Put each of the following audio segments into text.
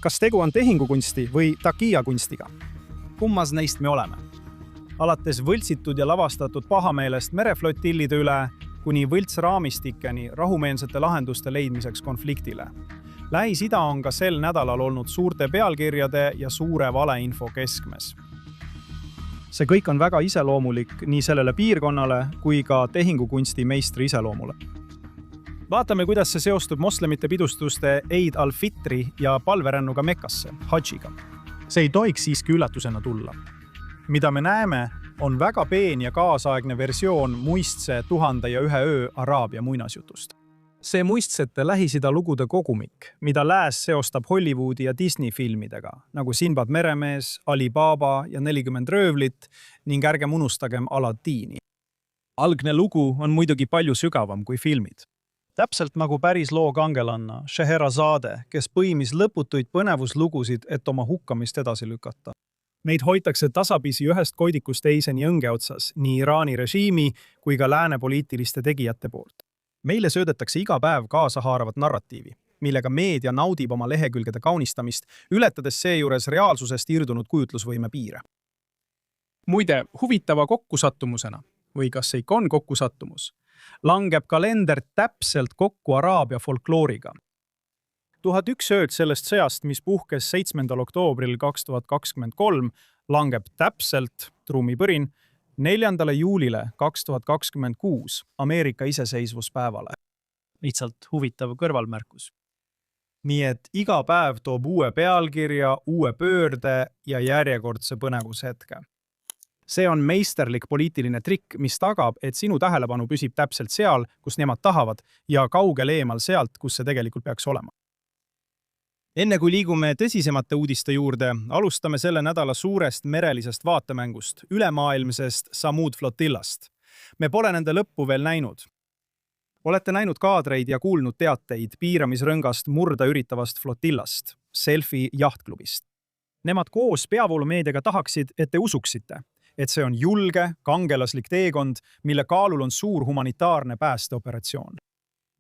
Kas tegu on tehingukunsti või takia kunstiga? Kummas neist me oleme? Alates võltsitud ja lavastatud pahameelest mereflotillide üle kuni võltsraamistikeni rahumeelsete lahenduste leidmiseks konfliktile. Lähis-Ida on ka sel nädalal olnud suurte pealkirjade ja suure valeinfo keskmes. See kõik on väga iseloomulik nii sellele piirkonnale kui ka tehingukunsti meistri iseloomule. Vaatame, kuidas see seostub moslemite pidustuste Eid al-Fitri ja palverännuga Mekkasse, hadžiga. See ei tohiks siiski üllatusena tulla. Mida me näeme, on väga peen ja kaasaegne versioon muistse 1001 öö Araabia muinasjutust. See muistsete Lähis-Ida lugude kogumik, mida lääs seostab Hollywoodi ja Disney filmidega, nagu Sinbad meremees, Ali Baba ja 40 röövlit ning ärgem unustagem Aladdini. Algne lugu on muidugi palju sügavam kui filmid. Täpselt nagu päris loo kangelanna, Scheherazade, kes põimis lõputuid põnevuslugusid, et oma hukkamist edasi lükata. Meid hoitakse tasapisi ühest koidikust teiseni õnge otsas, nii Iraani režiimi kui ka lääne poliitiliste tegijate poolt. Meile söödetakse iga päev kaasahaaravat narratiivi, millega meedia naudib oma lehekülgede kaunistamist, ületades seejuures reaalsusest irdunud kujutlusvõime piire. Muide, huvitava kokkusattumusena, või kas see ikka on kokkusattumus, langeb kalender täpselt kokku Araabia folklooriga. 1001 ööd sellest sõjast, mis puhkes 7. oktoobril 2023, langeb täpselt, trummipõrin, 4. juulile 2026 Ameerika iseseisvuspäevale. Lihtsalt huvitav kõrvalmärkus. Nii et iga päev toob uue pealkirja, uue pöörde ja järjekordse põnevushetke. See on meisterlik poliitiline trikk, mis tagab, et sinu tähelepanu püsib täpselt seal, kus nemad tahavad, ja kaugel eemal sealt, kus see tegelikult peaks olema. Enne kui liigume tõsisemate uudiste juurde, alustame selle nädala suurest merelisest vaatemängust, ülemaailmsest Samud flotillast. Me pole nende lõppu veel näinud. Olete näinud kaadreid ja kuulnud teateid piiramisrõngast murda üritavast flotillast, Selfie jahtklubist. Nemad koos peavoolumeediaga tahaksid, et te usuksite, et see on julge, kangelaslik teekond, mille kaalul on suur humanitaarne päästeoperatsioon.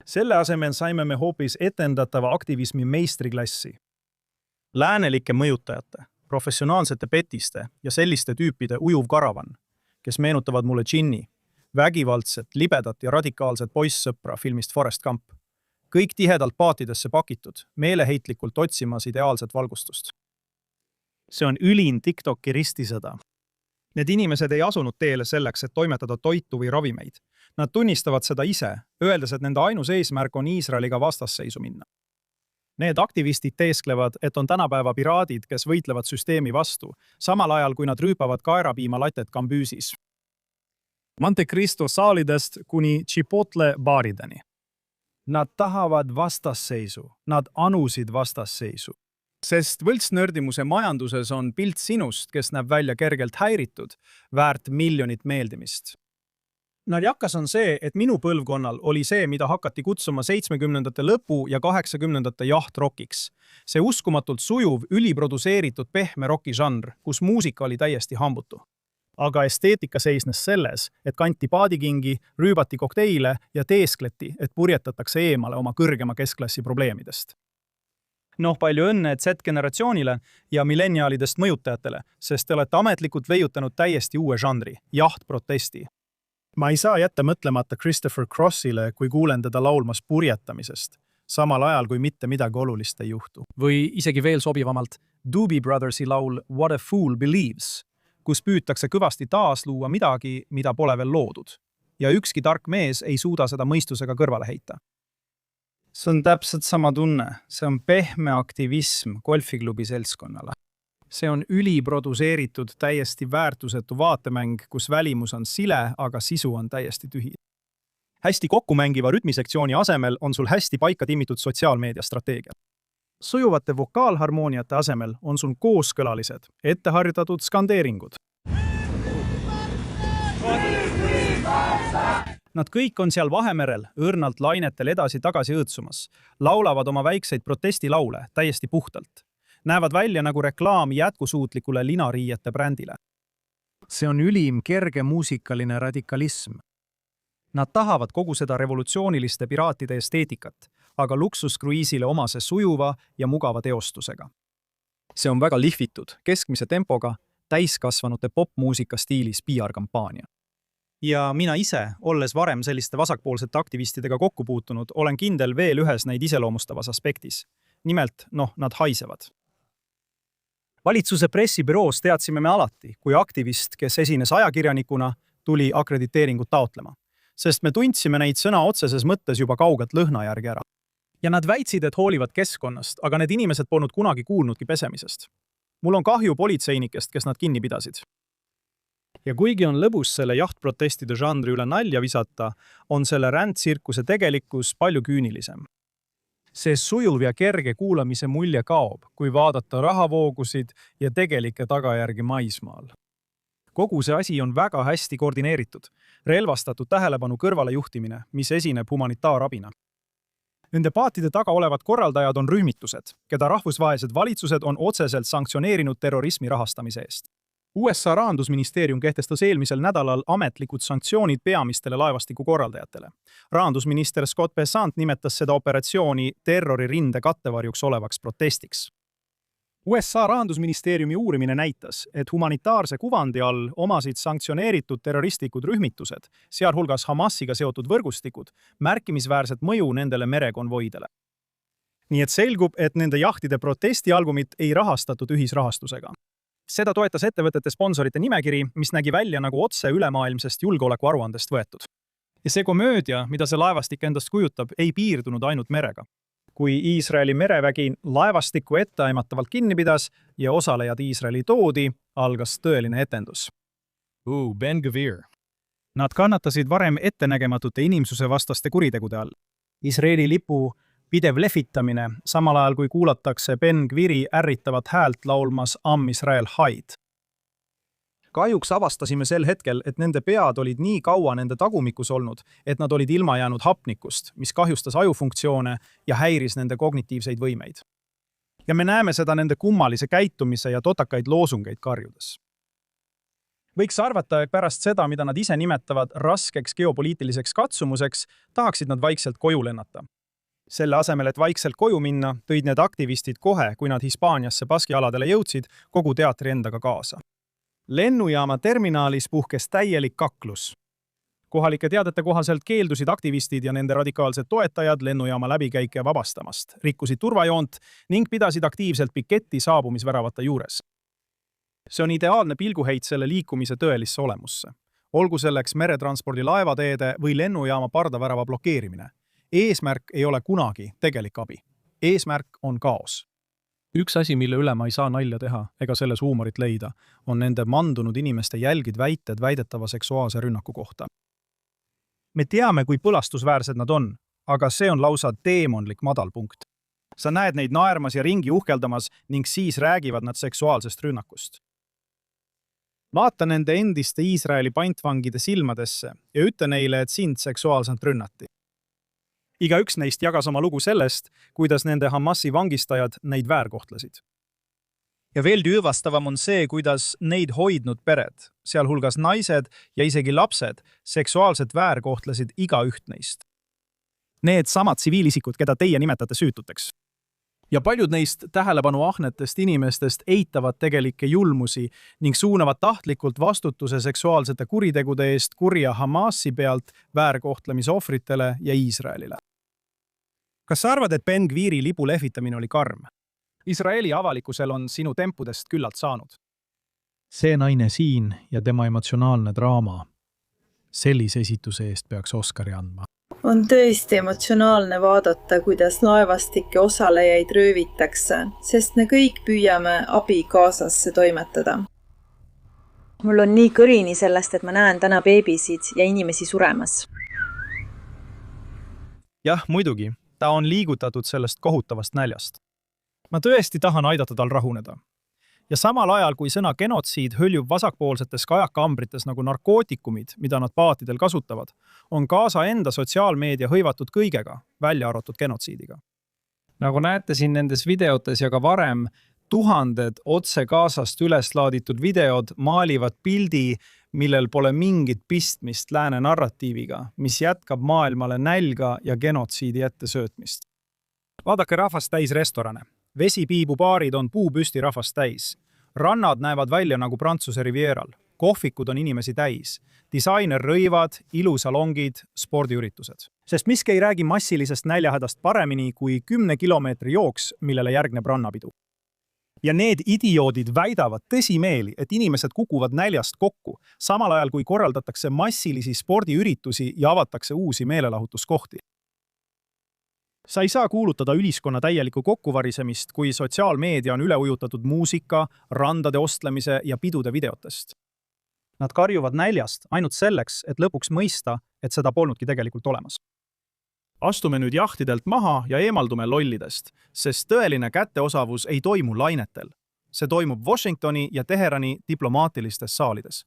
Selle asemel saime me hoopis etendatava aktivismi meistriklassi. Läänelike mõjutajate, professionaalsete petiste ja selliste tüüpide ujuv karavan, kes meenutavad mulle džinni, vägivaldset, libedat ja radikaalset poissõpra filmist Forrest Gump. Kõik tihedalt paatidesse pakitud, meeleheitlikult otsimas ideaalset valgustust. See on ülin TikToki ristisõda. Need inimesed ei asunud teele selleks, et toimetada toitu või ravimeid. Nad tunnistavad seda ise, öeldes, et nende ainus eesmärk on Iisraeliga vastasseisu minna. Need aktivistid teesklevad, et on tänapäeva piraadid, kes võitlevad süsteemi vastu, samal ajal kui nad rüüpavad kaerapiimalatet Kambüüsis. Monte Cristo saalidest kuni Chipotle baarideni. Nad tahavad vastasseisu, nad anusid vastasseisu. Sest võltsnördimuse majanduses on pilt sinust, kes näeb välja kergelt häiritud, väärt miljonit meeldimist. Nadjakas on see, et minu põlvkonnal oli see, mida hakati kutsuma 70ndate lõpu ja 80ndate jahtrockiks. See uskumatult sujuv, üliproduseeritud pehme rocki žanr, kus muusika oli täiesti hambutu. Aga esteetika seisnes selles, et kanti paadikingi, rüübati kokteile ja teeskleti, et purjetatakse eemale oma kõrgema keskklassi probleemidest. Palju õnne Z-generatsioonile ja milleniaalidest mõjutajatele, sest te olete ametlikult leiutanud täiesti uue žanri, jahtprotesti. Ma ei saa jätta mõtlemata Christopher Crossile, kui kuulen teda laulmas purjetamisest, samal ajal kui mitte midagi olulist ei juhtu. Või isegi veel sobivamalt Doobie Brothersi laul What a Fool Believes, kus püütakse kõvasti taasluua midagi, mida pole veel loodud. Ja ükski tark mees ei suuda seda mõistusega kõrvale heita. See on täpselt sama tunne. See on pehme aktivism golfiklubi seltskonnale. See on üliproduseeritud, täiesti väärtusetu vaatemäng, kus välimus on sile, aga sisu on täiesti tühi. Hästi kokkumängiva rütmisektsiooni asemel on sul hästi paika timmitud sotsiaalmeedia strateegia. Sujuvate vokaalharmooniate asemel on sul kooskõlalised, etteharjutatud skandeeringud. Nad kõik on seal Vahemerel, õrnalt lainetel edasi-tagasi õõtsumas, laulavad oma väikseid protestilaule täiesti puhtalt. Näevad välja nagu reklaam jätkusuutlikule linariiete brändile. See on ülim kerge muusikaline radikalism. Nad tahavad kogu seda revolutsiooniliste piraatide esteetikat, aga luksuskruiisile omase sujuva ja mugava teostusega. see on väga lihvitud, keskmise tempoga, täiskasvanute popmuusika stiilis PR-kampaania. Ja mina ise, olles varem selliste vasakpoolsete aktivistidega kokku puutunud, olen kindel veel ühes neid iseloomustavas aspektis. Nimelt, nad haisevad. Valitsuse pressibüroos teadsime me alati, kui aktivist, kes esines ajakirjanikuna, tuli akrediteeringut taotlema. Sest me tundsime neid sõna otseses mõttes juba kaugelt lõhna järgi ära. Ja nad väitsid, et hoolivad keskkonnast, aga need inimesed polnud kunagi kuulnudki pesemisest. Mul on kahju politseinikest, kes nad kinni pidasid. Ja kuigi on lõbus selle jahtprotestide žanri üle nalja visata, on selle rändtsirkuse tegelikkus palju küünilisem. See sujuv ja kerge kuulamise mulje kaob, kui vaadata rahavoogusid ja tegelikke tagajärgi maismaal. Kogu see asi on väga hästi koordineeritud, relvastatud tähelepanu kõrvale juhtimine, mis esineb humanitaarabina. Nende paatide taga olevad korraldajad on rühmitused, keda rahvusvahelised valitsused on otseselt sanktsioneerinud terrorismi rahastamise eest. USA rahandusministeerium kehtestas eelmisel nädalal ametlikud sanktsioonid peamistele laevastiku korraldajatele. Rahandusminister Scott Bessant nimetas seda operatsiooni terroririnde kattevarjuks olevaks protestiks. USA rahandusministeeriumi uurimine näitas, et humanitaarse kuvandi all omasid sanktsioneeritud terroristlikud rühmitused, sealhulgas Hamasiga seotud võrgustikud, märkimisväärset mõju nendele merekonvoidele. Nii et selgub, et nende jahtide protestialbumit ei rahastatud ühisrahastusega. Seda toetas ettevõtete sponsorite nimekiri, mis nägi välja nagu otse ülemaailmsest julgeolekuaruandest võetud. Ja see komöödia, mida see laevastik endast kujutab, ei piirdunud ainult merega. Kui Iisraeli merevägi laevastikku etteaimatavalt kinni pidas ja osalejad Iisraeli toodi, algas tõeline etendus. Ben Gvir. Nad kannatasid varem ettenägematute inimsusevastaste kuritegude all. Iisraeli lipu pidev lehvitamine, samal ajal kui kuulatakse Ben Gviri ärritavat häält laulmas Am Israel Haid. Kahjuks avastasime sel hetkel, et nende pead olid nii kaua nende tagumikus olnud, et nad olid ilma jäänud hapnikust, mis kahjustas ajufunktsioone ja häiris nende kognitiivseid võimeid. Ja me näeme seda nende kummalise käitumise ja totakaid loosungeid karjudes. Võiks arvata, et pärast seda, mida nad ise nimetavad raskeks geopoliitiliseks katsumuseks, tahaksid nad vaikselt koju lennata. Selle asemel, et vaikselt koju minna, tõid need aktivistid kohe, kui nad Hispaaniasse baskialadele jõudsid, kogu teatri endaga kaasa. Lennujaama terminaalis puhkes täielik kaklus. Kohalike teadete kohaselt keeldusid aktivistid ja nende radikaalsed toetajad lennujaama läbikäike vabastamast, rikkusid turvajoont ning pidasid aktiivselt piketti saabumisväravate juures. See on ideaalne pilguheit selle liikumise tõelisse olemusse. Olgu selleks meretranspordi laevateede või lennujaama pardavärava blokeerimine. Eesmärk ei ole kunagi tegelik abi. Eesmärk on kaos. Üks asi, mille üle ma ei saa nalja teha ega selles huumorit leida, on nende mandunud inimeste jälgid väited väidetava seksuaalse rünnaku kohta. Me teame, kui põlastusväärsed nad on, aga see on lausa teemonlik madalpunkt. Sa näed neid naermas ja ringi uhkeldamas ning siis räägivad nad seksuaalsest rünnakust. Vaata nende endiste Iisraeli pantvangide silmadesse ja ütle neile, et sind seksuaalselt rünnati. Igaüks neist jagas oma lugu sellest, kuidas nende Hamasi vangistajad neid väärkohtlesid. Ja veel tüüvastavam on see, kuidas neid hoidnud pered, sealhulgas naised ja isegi lapsed, seksuaalselt väärkohtlesid igaüht neist. Need samad tsiviilisikud, keda teie nimetate süütuteks. Ja paljud neist tähelepanu ahnetest inimestest eitavad tegelikke julmusi ning suunavad tahtlikult vastutuse seksuaalsete kuritegude eest kurja Hamasi pealt väärkohtlemise ohvritele ja Iisraelile. Kas sa arvad, et Ben Gviri lipu lehvitamine oli karm? Iisraeli avalikkusel on sinu tempudest küllalt saanud. See naine siin ja tema emotsionaalne draama. Sellise esituse eest peaks Oscari andma. On tõesti emotsionaalne vaadata, kuidas laevastike osalejaid röövitakse, sest me kõik püüame abi kaasasse toimetada. Mul on nii kõrini sellest, et ma näen täna beebisid ja inimesi suremas. Jah, muidugi. Ta on liigutatud sellest kohutavast näljast. Ma tõesti tahan aidata tal rahuneda. Ja samal ajal, kui sõna genotsiid hõljub vasakpoolsetes kajakambrites nagu narkootikumid, mida nad paatidel kasutavad, on Gaza enda sotsiaalmeedia hõivatud kõigega, välja arvatud genotsiidiga. Nagu näete siin nendes videotes ja ka varem, tuhanded otse Gazast üles laaditud videod maalivad pildi, millel pole mingit pistmist lääne narratiiviga, mis jätkab maailmale nälga ja genotsiidi ettesöötmist. Vaadake rahvast täis restorane, Vesipiibupaarid on puupüsti rahvast täis. Rannad näevad välja nagu Prantsuse rivieeral. Kohvikud on inimesi täis. Disainerrõivad, ilusalongid, spordiüritused. Sest miski ei räägi massilisest näljahädast paremini kui 10 kilomeetri jooks, millele järgneb rannapidu. Ja need idioodid väidavad tõsimeeli, et inimesed kukuvad näljast kokku, samal ajal kui korraldatakse massilisi spordiüritusi ja avatakse uusi meelelahutuskohti. Sa ei saa kuulutada üliskonna täielikku kokkuvarisemist, kui sotsiaalmeedia on üle ujutatud muusika, randade ostlemise ja pidude videotest. Nad karjuvad näljast ainult selleks, et lõpuks mõista, et seda polnudki tegelikult olemas. Astume nüüd jahtidelt maha ja eemaldume lollidest, sest tõeline kätteosavus ei toimu lainetel. See toimub Washingtoni ja Teherani diplomaatilistes saalides.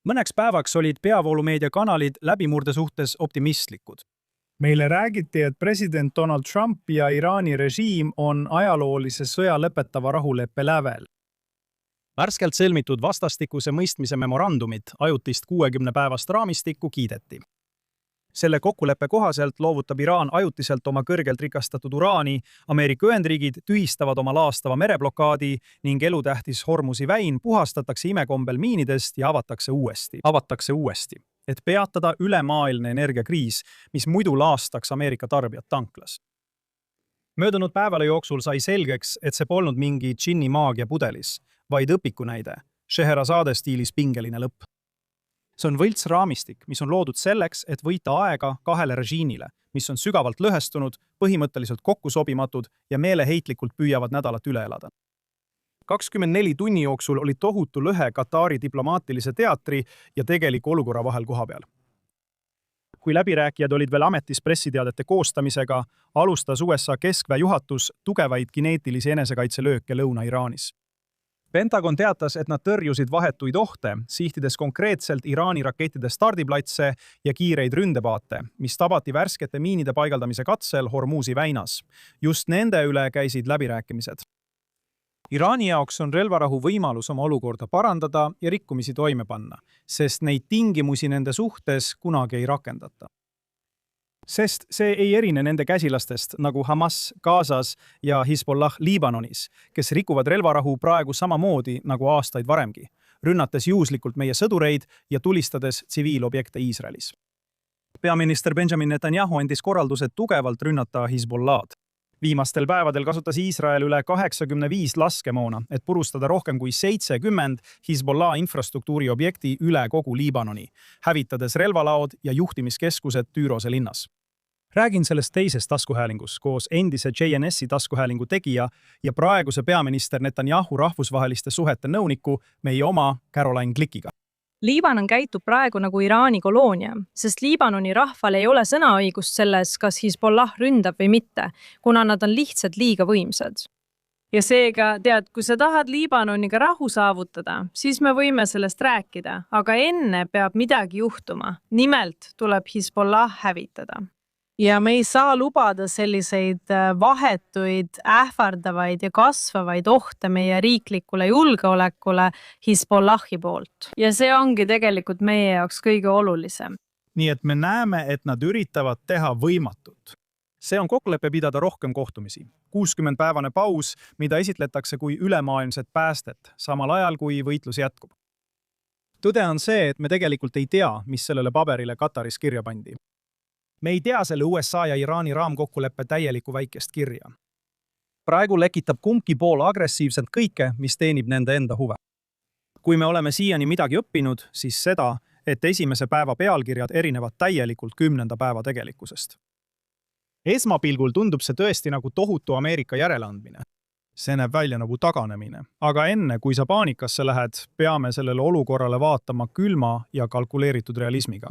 Mõneks päevaks olid peavoolumeedia kanalid läbimurde suhtes optimistlikud. Meile räägiti, et president Donald Trump ja Iraani režiim on ajaloolise sõja lõpetava rahuleppe lävel. Värskelt sõlmitud vastastikuse mõistmise memorandumit ajutist 60-päevast raamistikku kiideti. Selle kokkuleppe kohaselt loovutab Iraan ajutiselt oma kõrgelt rikastatud uraani, Ameerika Ühendriigid tühistavad oma laastava mereblokaadi ning elutähtis Hormuzi väin puhastatakse imekombel miinidest ja avatakse uuesti, et peatada ülemaailmne energiakriis, mis muidu laastaks Ameerika tarbijad tanklas. Möödunud päevale jooksul sai selgeks, et see polnud mingi džinni maagia pudelis, vaid õpikunäide, Scheherazade stiilis pingeline lõpp. See on võlts raamistik, mis on loodud selleks, et võita aega kahele režiimile, mis on sügavalt lõhestunud, põhimõtteliselt kokkusobimatud ja meeleheitlikult püüavad nädalat üle elada. 24 tunni jooksul oli tohutu lõhe Katari diplomaatilise teatri ja tegeliku olukorra vahel kohapeal. Kui läbirääkijad olid veel ametis pressiteadete koostamisega, alustas USA keskväe juhatus tugevaid kineetilisi enesekaitselööke Lõuna-Iraanis. Pentagon teatas, et nad tõrjusid vahetuid ohte, sihtides konkreetselt Iraani rakettide stardiplatse ja kiireid ründepaate, mis tabati värskete miinide paigaldamise katsel Hormuzi väinas. Just nende üle käisid läbirääkimised. Iraani jaoks on relvarahu võimalus oma olukorda parandada ja rikkumisi toime panna, sest neid tingimusi nende suhtes kunagi ei rakendata. Sest see ei erine nende käsilastest nagu Hamas Gazas ja Hezbollah Liibanonis, kes rikuvad relvarahu praegu samamoodi nagu aastaid varemgi, rünnates juhuslikult meie sõdureid ja tulistades tsiviilobjekte Iisraelis. Peaminister Benjamin Netanyahu andis korraldused tugevalt rünnata Hezbollah'd. Viimastel päevadel kasutas Iisrael üle 85 laskemoona, et purustada rohkem kui 70 Hezbollah infrastruktuuri objekti üle kogu Liibanoni, hävitades relvalaod ja juhtimiskeskused Tüürose linnas. Räägin sellest teises taskuhäälingus koos endise JNS-i taskuhäälingu tegija ja praeguse peaminister Netanyahu rahvusvaheliste suhete nõuniku, meie oma Caroline Glickiga. Liibanon käitub praegu nagu Iraani koloonia, sest Liibanoni rahval ei ole sõnaõigust selles, kas Hezbollah ründab või mitte, kuna nad on lihtsalt liiga võimsad. Ja seega, kui sa tahad Liibanoniga rahu saavutada, siis me võime sellest rääkida, aga enne peab midagi juhtuma. Nimelt tuleb Hezbollah hävitada. Ja me ei saa lubada selliseid vahetuid, ähvardavaid ja kasvavaid ohte meie riiklikule julgeolekule Hezbollahi poolt. Ja see ongi tegelikult meie jaoks kõige olulisem. Nii et me näeme, et nad üritavad teha võimatut. See on kokkulepe pidada rohkem kohtumisi. 60-päevane paus, mida esitletakse kui ülemaailmset päästet, samal ajal kui võitlus jätkub. Tõde on see, et me tegelikult ei tea, mis sellele paberile Kataris kirja pandi. Me ei tea selle USA ja Iraani raamkokkuleppe täielikku väikest kirja. Praegu lekitab kumbki pool agressiivselt kõike, mis teenib nende enda huve. Kui me oleme siiani midagi õppinud, siis seda, et esimese päeva pealkirjad erinevad täielikult 10. päeva tegelikkusest. Esmapilgul tundub see tõesti nagu tohutu Ameerika järeleandmine. See näeb välja nagu taganemine. Aga enne, kui sa paanikasse lähed, peame sellele olukorrale vaatama külma ja kalkuleeritud realismiga.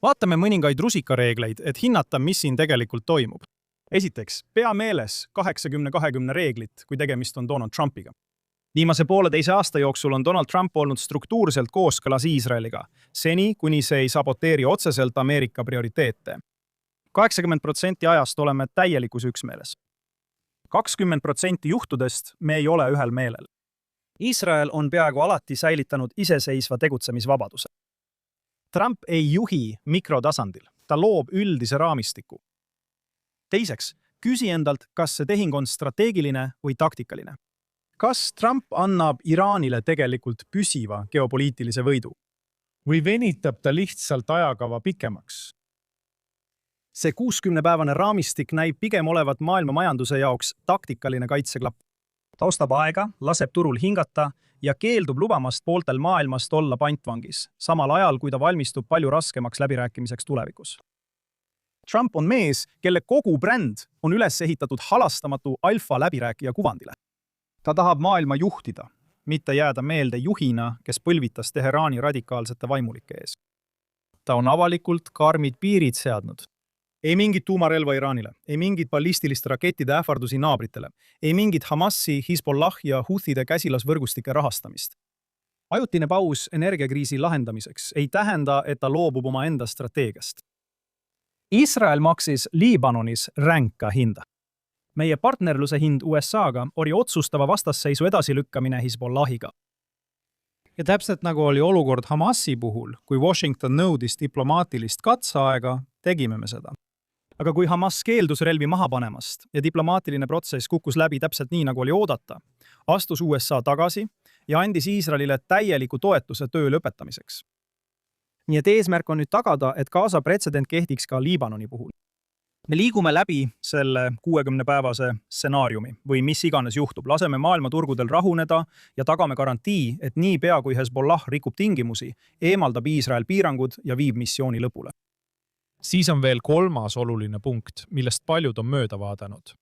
Vaatame mõningaid rusikareegleid, et hinnata, mis siin tegelikult toimub. Esiteks, pea meeles 80-20 reeglit, kui tegemist on Donald Trumpiga. Viimase 1,5 aasta jooksul on Donald Trump olnud struktuurselt kooskõlas Iisraeliga, seni kuni see ei saboteeri otseselt Ameerika prioriteete. 80% ajast oleme täielikus üksmeeles. 20% juhtudest me ei ole ühel meelel. Iisrael on peaaegu alati säilitanud iseseisva tegutsemisvabaduse. Trump ei juhi mikrotasandil, ta loob üldise raamistiku. Teiseks, Küsi endalt, kas see tehing on strateegiline või taktikaline. Kas Trump annab Iraanile tegelikult püsiva geopoliitilise võidu? Või venitab ta lihtsalt ajakava pikemaks? See 60-päevane raamistik näib pigem olevat maailma majanduse jaoks taktikaline kaitseklapp. Ta ostab aega, laseb turul hingata ja keeldub lubamast pooltel maailmast olla pantvangis, samal ajal kui ta valmistub palju raskemaks läbirääkimiseks tulevikus. Trump on mees, kelle kogu bränd on üles ehitatud halastamatu alfa läbirääkija kuvandile. Ta tahab maailma juhtida, mitte jääda meelde juhina, kes põlvitas Teheraani radikaalsete vaimulike ees. Ta on avalikult karmid piirid seadnud. Ei mingit tuumarelva Iraanile, ei mingit ballistiliste rakettide ähvardusi naabritele, ei mingit Hamasi, Hezbollah ja Houthide käsilasvõrgustike rahastamist. Ajutine paus energiakriisi lahendamiseks ei tähenda, et ta loobub oma enda strateegiast. Iisrael maksis Liibanonis ränka hinda. Meie partnerluse hind USA-ga oli otsustava vastasseisu edasilükkamine Hezbollahiga. Ja täpselt nagu oli olukord Hamasi puhul, kui Washington nõudis diplomaatilist katseaega, tegime me seda. Aga kui Hamas keeldus relvi maha panemast ja diplomaatiline protsess kukkus läbi täpselt nii, nagu oli oodata, astus USA tagasi ja andis Iisraelile täieliku toetuse töö lõpetamiseks. Nii et eesmärk on nüüd tagada, et Gaza pretsedent kehtiks ka Liibanoni puhul. Me liigume läbi selle 60-päevase stsenaariumi või mis iganes juhtub. Laseme maailmaturgudel rahuneda ja tagame garantii, et niipea kui Hezbollah rikub tingimusi, eemaldab Iisrael piirangud ja viib missiooni lõpule. Siis on veel kolmas oluline punkt, millest paljud on mööda vaadanud.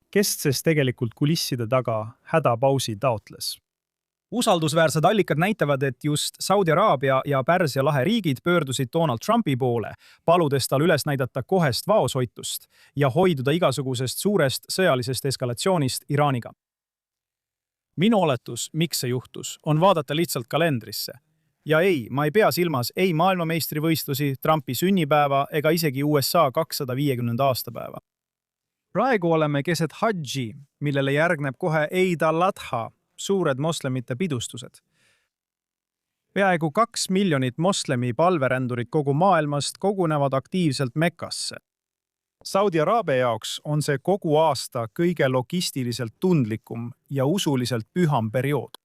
Kes siis tegelikult kulisside taga hädapausi taotles? Usaldusväärsed allikad näitavad, et just Saudi Araabia ja Pärsia lahe riigid pöördusid Donald Trumpi poole, paludes tal üles näidata kohest vaoshoitust ja hoiduda igasugusest suurest sõjalisest eskalatsioonist Iraaniga. Minu oletus, miks see juhtus, on vaadata lihtsalt kalendrisse. Ja ei, ma ei pea silmas ei maailmameistrivõistlusi, Trumpi sünnipäeva ega isegi USA 250. aastapäeva. Praegu oleme keset hadži, millele järgneb kohe Eid al-Adha, suured moslemite pidustused. Peaaegu 2 miljonit moslemi palverändurid kogu maailmast kogunevad aktiivselt Mekkasse. Saudi Araabia jaoks on see kogu aasta kõige logistiliselt tundlikum ja usuliselt püham periood.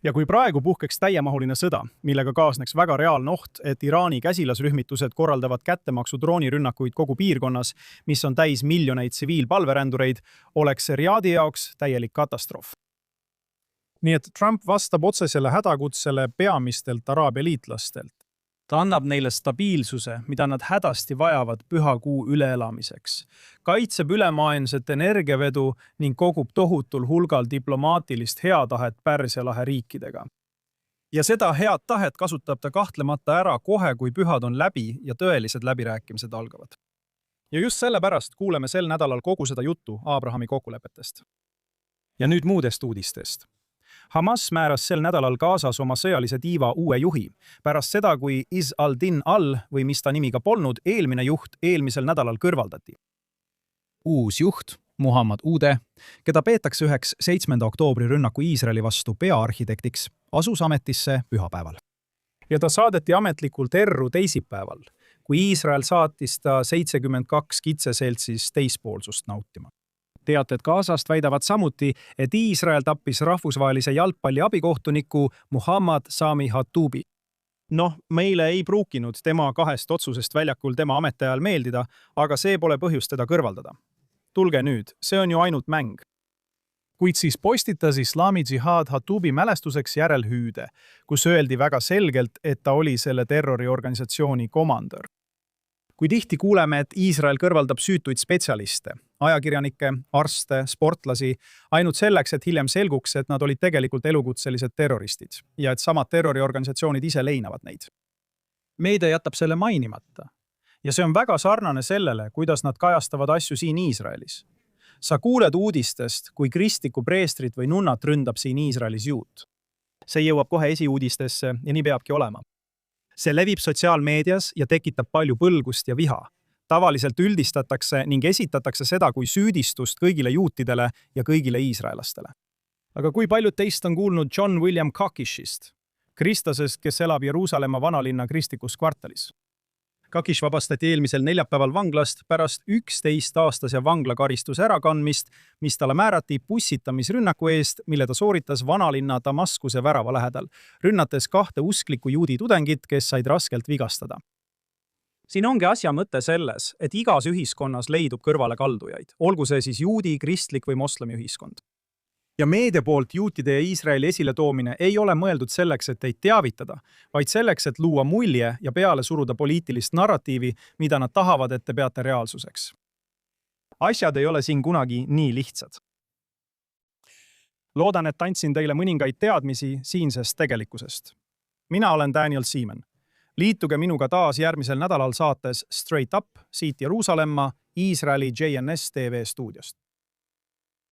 Ja kui praegu puhkeks täiemahuline sõda, millega kaasneks väga reaalne oht, et Iraani käsilasrühmitused korraldavad kättemaksu droonirünnakuid kogu piirkonnas, mis on täis miljoneid tsiviilpalverändureid, oleks see Riadi jaoks täielik katastroof. Nii et Trump vastab otsesele hädakutsele peamistelt Araabia liitlastelt. Ta annab neile stabiilsuse, mida nad hädasti vajavad pühakuu üleelamiseks, kaitseb ülemaailmset energiavedu ning kogub tohutul hulgal diplomaatilist heatahet Pärsia lahe riikidega. Ja seda head tahet kasutab ta kahtlemata ära kohe, kui pühad on läbi ja tõelised läbirääkimised algavad. Ja just sellepärast kuuleme sel nädalal kogu seda juttu Abrahami kokkulepetest. Ja nüüd muudest uudistest. Hamas määras sel nädalal Gazas oma sõjalise tiiva uue juhi, pärast seda, kui Izz al-Din al, või mis ta nimi ka polnud, eelmine juht eelmisel nädalal kõrvaldati. Uus juht, Muhammad Ude, keda peetakse üheks 7. oktoobri rünnaku Iisraeli vastu peaarhitektiks, asus ametisse pühapäeval. Ja ta saadeti ametlikult erru teisipäeval, kui Iisrael saatis ta 72 kitseseltsis teispoolsust nautima. Teated Gazast väidavad samuti, et Iisrael tappis rahvusvahelise jalgpalli abikohtuniku Muhammad Sami Hattubi. Meile ei pruukinud tema 2 otsusest väljakul tema ametiajal meeldida, aga see pole põhjust teda kõrvaldada. Tulge nüüd, see on ju ainult mäng. Kuid siis postitas Islami Džihad Hattubi mälestuseks järelhüüde, kus öeldi väga selgelt, et ta oli selle terroriorganisatsiooni komandör. Kui tihti kuuleme, et Iisrael kõrvaldab süütuid spetsialiste, ajakirjanikke, arste, sportlasi, ainult selleks, et hiljem selguks, et nad olid tegelikult elukutselised terroristid ja et samad terroriorganisatsioonid ise leinavad neid. Meedia jätab selle mainimata. Ja see on väga sarnane sellele, kuidas nad kajastavad asju siin Iisraelis. Sa kuuled uudistest, kui kristlikku preestrit või nunnat ründab siin Iisraelis juut. See jõuab kohe esiuudistesse ja nii peabki olema. See levib sotsiaalmeedias ja tekitab palju põlgust ja viha. Tavaliselt üldistatakse ning esitatakse seda kui süüdistust kõigile juutidele ja kõigile iisraelastele. Aga kui paljud teist on kuulnud John William Kakishist, kristlasest, kes elab Jeruusalemma vanalinna kristlikus kvartalis? Kakish vabastati eelmisel neljapäeval vanglast pärast 11-aastase vanglakaristuse ärakandmist, mis talle määrati pussitamisrünnaku eest, mille ta sooritas vanalinna Damaskuse värava lähedal, rünnates 2 usklikku juudi tudengit, kes said raskelt vigastada. siin ongi asja mõte selles, et igas ühiskonnas leidub kõrvalekaldujaid, olgu see siis juudi, kristlik või moslemi ühiskond. Ja meedia poolt juutide ja Iisraeli esiletoomine ei ole mõeldud selleks, et teid teavitada, vaid selleks, et luua mulje ja peale suruda poliitilist narratiivi, mida nad tahavad, et te peate reaalsuseks. Asjad ei ole siin kunagi nii lihtsad. Loodan, et andsin teile mõningaid teadmisi siinsest tegelikkusest. Mina olen Daniel Seaman. Liituge minuga taas järgmisel nädalal saates Straight Up siit Jeruusalemma Iisraeli JNS TV stuudiost.